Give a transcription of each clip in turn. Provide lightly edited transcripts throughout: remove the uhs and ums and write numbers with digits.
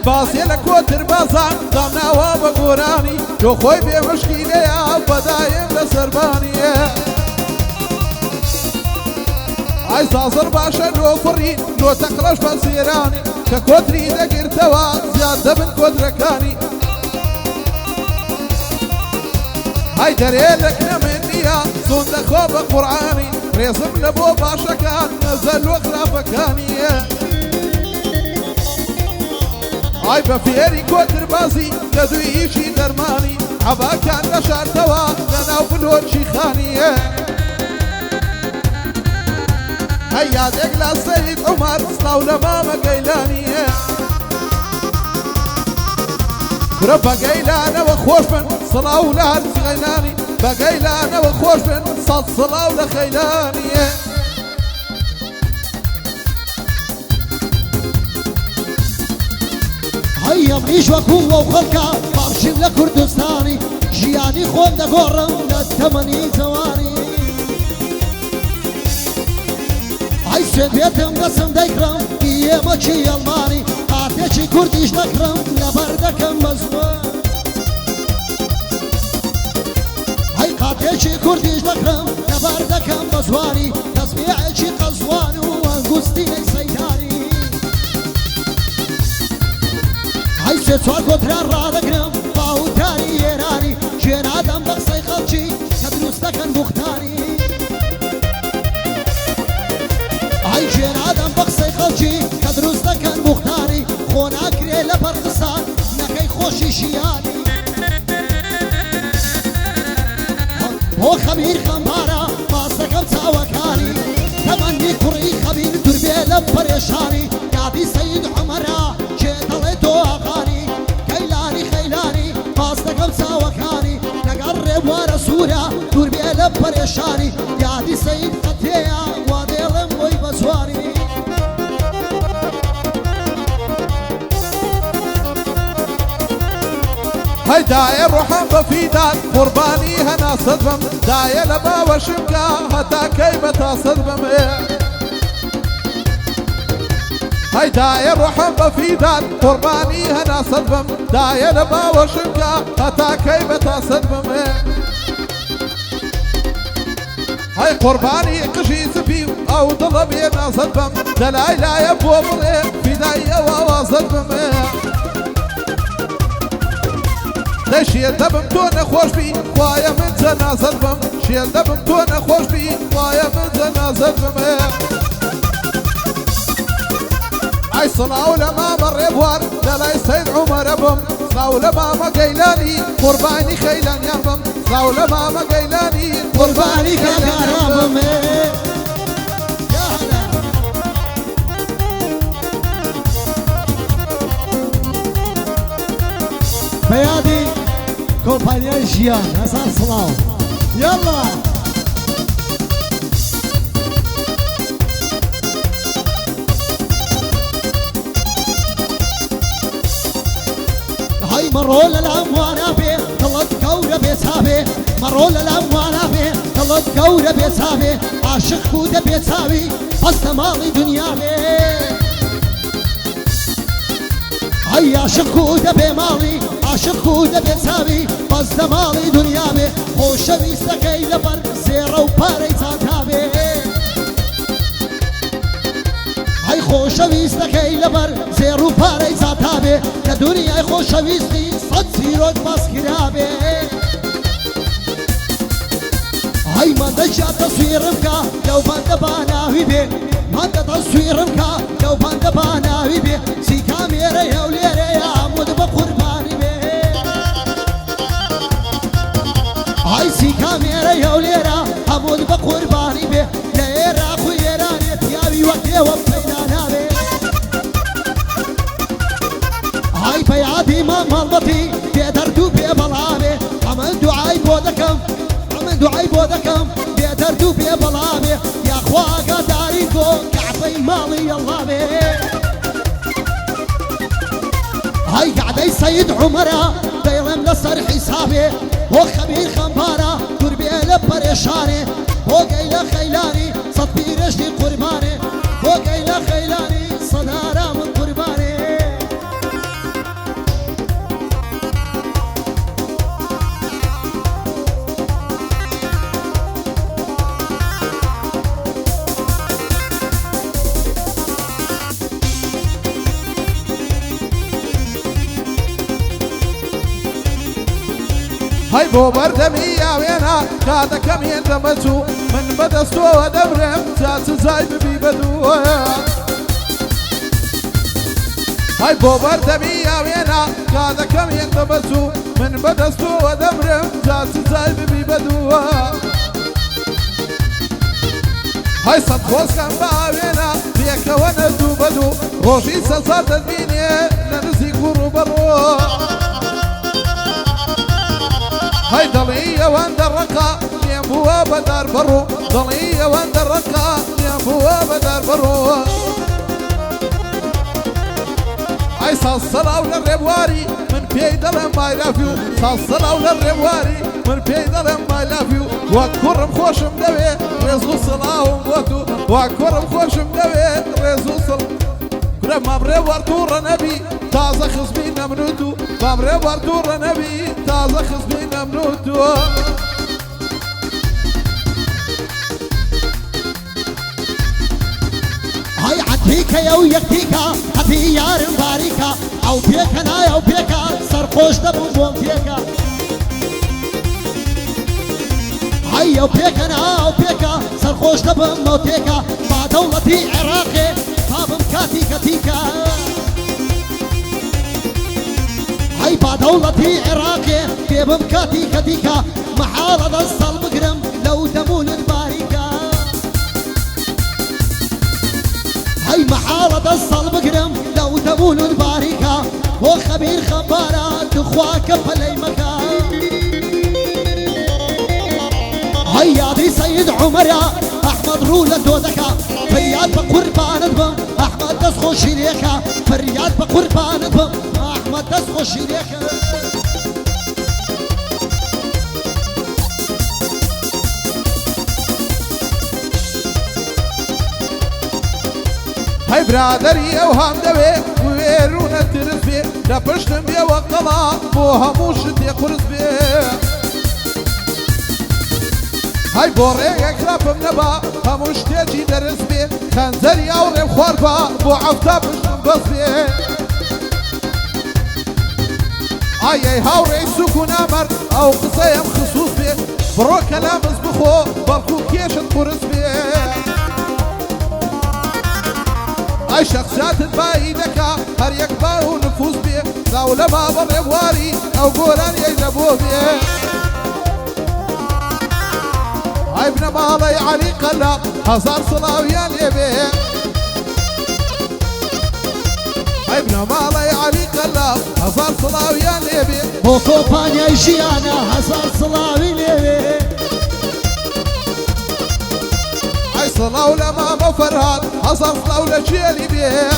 فاسێ لە کۆتر بازان دامناوە بە گۆرانی تۆ خۆی بێمەشکیلەیە بەدایم لە سەربانیە ئای سازڕ باشە نۆ کوڕی نۆ تەقڕەش بە سێرانی کە کۆتری دەگرتەوە زیاد دەبن کۆترەکانی های دەرێ لەکنە من نییە زۆن دەخۆ بە قورعانی ڕێزم لە بۆ باشەکان نەزەل وە خراپەکانیە ئای بە فێری کۆتر بازی لە دوی ئیشی دەرمانی عەباکان نەشارتەوە لەناو بلۆچی خانیە هەی یادێک لە سەید عومەر سڵاو لە مامە گەیلانیە برە بە گەیلانەوە خۆش بن سڵاو لە هەرچی غەیلانی بە گەیلانەوە خۆش بن سەد سڵاو لە خەیلانیە هەی ئەمریش وەکوو ئەو خەڵکە باشیم لە کوردستانی ژیانی خۆم دەگۆڕم لە تەمەنی جەوانی ئای سوێن بێتم دەسم دەیکڕم ئێمە چی ئەڵمانی قاتێکی کوردیش دەکڕم لەبەر دەکەم بە زوان هەی قاتێکی کوردیش دەکڕم لەبەر دەکەم بە زوانی تەسبیحێکی قەزوان و ئەنگوستینەی سەیدانی هەی سێ چوار کۆتران ڕادەگرم باوتانی ئێرانی ژێنادەم بە قسەی خەڵکی کە دروست دەکەن بوختانی ئای ژێنادەم بە قسەی خەڵکی کە دروست دەکەن بوختانی خۆ ناکرێ لە بەرقسان نەکەی خۆشی ژیانی بۆ خەبیر خەمبارە باس دەکەم چاوەکانی تەمەنی کوڕی خەبیر دووربێ لە پەرێشانی یادی سەید عومەرە کێ دەڵێ تۆ ئاغانی کەیلانی خەیلانی باس دەکەم چاوەکانی لەگەڵ ڕێبوارە سوورە دووربێ لە پەرێشانی یادی سەید قەتێیە وا دێڵم بۆی بە جوانی هەی دایە ڕۆحەم بە فیدان قوربانی هەناسەد بم دایە لە باوەشم کە هەتا کەی بە تاسەد بم هەی دایە ڕۆحەم بە فیدان قوربانی هەناسەد بم دایە لە باوەشم کە هەتا کەی بە تاسەد بم هەی قوربانی قژی سپی و ئەو دڵە بێ نازەد بم دەلای لایە بۆ بڵێ فیدای ئەوە وازەد بم دەی شێر دەبم تۆ نەخۆش بی خوایە من جەنازەت بم شێر دەبم تۆ نەخۆش بی خوایە من جەنازەت بم ئای سڵاو لە مامە ڕێبوار لەلای سەید عومەرە بم سڵاو لە مامە گەیلانی قوربانی خەیلانیان بم سڵاو لە مامە گەیلانی قوربانی خەیلانیان بم بەیادی کۆمپانیای ژیان هەزار سڵاو یاڵا هەی مەڕۆ لە لام وانە بێ دڵت گەورە بێچاوێ مەڕۆ لە لام وانە بێ دڵت گەورە بێچاوێ عاشق بوو دەبێ چاوی بەستە ماڵی دنیا بێ هەی عاشق بوو دەبێ ماڵی عاشق بوو دەبێ چاوی بەستە ماڵی دنیا بێ خۆشەویستەکەی لەبەر زێڕە و پارەی چاتا بێ هەی خۆشەویستەکەی لەبەر زێڕ و پارەی چاتا بێ لە دنیای خۆشەویستی سەد چیرۆک باسکرا بێ هەی مادەجا تەسویرم کە لەو بەندە باناوی بێ مادە تەسویرم کە لەو بەندە باناوی بێ سی کامێرەیە و لێرەیە ئامۆدە بە قوربانی بێ هەی سی کامێرەیە و لێرە ئامۆدە بە قوربانی بێ لە عێراق و ئێرانێ پیاوی وەک ئێوە پەیدا نابێ هەی بەیادی مامەڵبەتی بێدەرد و بێبەڵامێ ئەمە دوعای بۆ دەکەم دوعای بۆ دەکەم بێدەرد و بێبەڵامێ یاخوا ئاگاداری بۆ کەعبەی ماڵی ئەڵڵا بێ هەی کەعبەی سەید عومەرە دەیڵێم لەسەر حیسابێ بۆ خەبیر خەمبارە دوور بێ لە پەرێشانێ بۆ گەیلە خەیلانی سەد پیرەشتی قوربانێ بۆ گەیلە خەیلانی سەد ئارامن قوربانێ هاي بۆ بەردەمی یاوێنە کاتەکەم هێندە بەچوو من بەدەستەوە دەبرێم جاچزای ببی بەدووە هاي بۆ بەردەمی یاوێنە کاتەکەم هێندە بەچوو من بەدەستەوە دەبرێم جاچزای ببی بەدووە هاي سەد خۆزکەم باوێنە پێکەوە نەدوو بەدوو ڕۆژی سەزار دەبینێ لە نزیک و ڕوبەڕۆ هاي دڵی ئەوەندە ڕقا لێم بووە بەدار بەڕوو دڵی ئەوەندە ڕقا لێم بووە بەدار بەڕوو ئای ساز سەڵاو لە ڕێبواری من پێی دەڵێم مایلافی و ساز سەڵاو لە ڕێبواری من پێی دەڵێم مایلافی و وەک کوڕم خۆشم دەوێ ڕێز و سڵاوم بۆ تو وەک کوڕم خۆشم دەوێ ڕێز و سڵ گورە مامڕێ وەرتوڕە نەبی تازە خزمی نەمنوت و مامڕێ وەرتوڕە نەبی تازە خزمی نەمنوت و هاي عتيكا يا ويكتيكا هدي يارم باريكا او بيكا نا او بيكا سرقوش دبون بوم بيكا هاي او بيكا نا او بيكا سرقوش دبون موتيكا مع دولتي عراقي فابم كاتي كاتيكا هاي با دولتي عراقي بيبم كاتي كاتيكا محالة الصلب قرم لو دمون الباريكا هاي محالة الصلب قرم لو دمون الباريكا وخبير خبارة دخواك بلي مكان هاي يادي سيد عمر احمد رولة دودكا فرياد بقربان بم احمد دسخو شريكا فرياد بقربان بم احمد دسخو شريكا هاي برادري اوهام دوي ويرونا ترس بي لبشتم بي وقلا بو هموش دي قرص بي هاي بوريك رافم نبا هموش تيجي درس بي خنزري او ريم خواربا بو عفتا بشتم بس بي اي هاوري سكون امر او قصيم خصوص بي برو كلام بخو بالكو كيش قرص بي اي شخصيات بايدك هر يك باو نفوس بيه زاوله بابا ربواري او قولان يجلبو بيه هاي ابن مالي علي قلب هزار صلاويان يبيه هاي ابن مالي علي قلب هزار صلاويان يبيه بوكو بانيا جيانا هزار صلاويان يبيه هاي صلاو لماما فرهاد هزار صلاو لجيلي بيه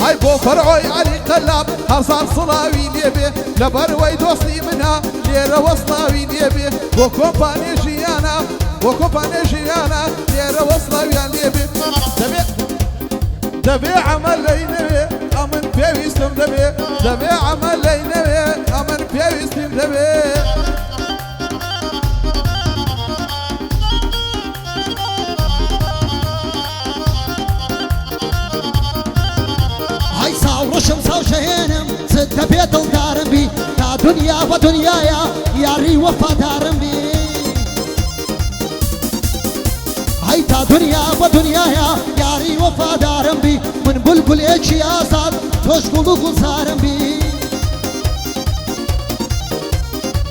هاي بو فرعوي علي قلب هزار صلاوي ليبيه لبروي دوصلي منها ليرة وصلاوي ليبيه بو كومباني جيانا ليرة وصلاوي ليبيه دبي عمل لينبي امن بيويستم دبي عمل لينبي امن بيويستم دبي وشم ساو شهينم ست بيت الدارم بي تا دنيا ودنيايا ياري وفادارم بي هاي تا دنيا ودنيايا ياري وفادارم بي من بلبل ايشي آزاد تشغل غزارم بي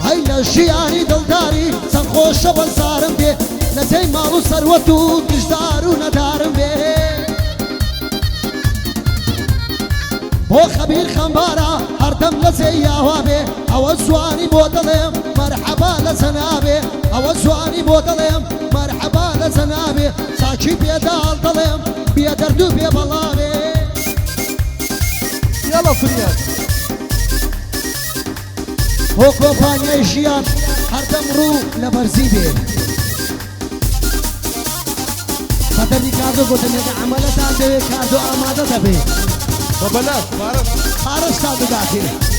هاي لشياني دلداري سنخوش وزارم بي لزي مالو سروتو مجدارو ندارم بي بو خبير خمبارا هردم لزي ياوابي او سواني بودلم مرحبا لزنابي او سواني بودلم مرحبا لزنابي ساكي بيدال ظلم بيدردو بيبلابي يلا فرياد هو كومبانيا جيان هردم رو لبرزيبي فدني كادو قدني عملتا دي كادو آماده دبي ببلاش خارج كادو داخل